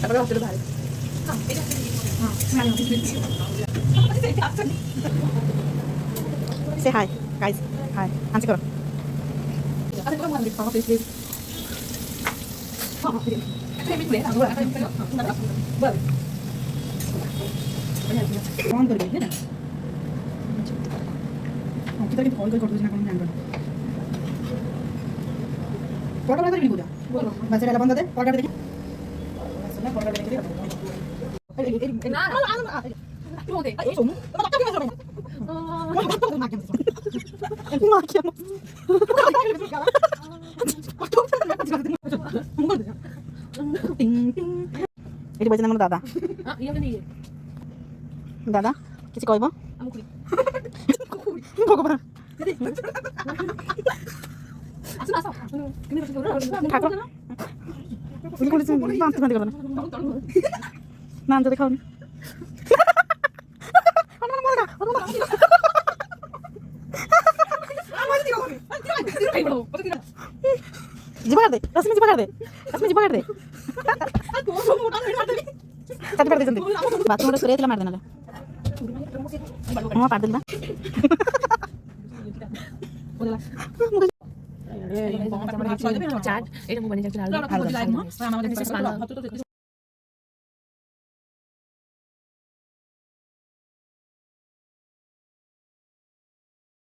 তারপরে হোস্টেলে ভাই Say hi, guys. Hi. Hansi karo. कौन कर गई ना kita kita कॉल कर दो ना कौन ध्यान कर फोटो बना कर बोला बच्चे वाला बंद दे फोटो देखिए सुना फोटो देखिए ना तू दे ए तुम तो क्या कर रहे हो मार এটি বলছেন আমার দাদা দাদা কিছু কইব ভগবান ঠাকুর নাম যদি খাওনি জিবা कर दे रश्मि जिबा कर दे रश्मि जिबा कर दे चाटी कर दे जल्दी बाथरूम रे सुरेतला मार देना ले हां पार देना चाट এটা মোবাইলে যাচ্ছে আলাদা আলাদা আমাদের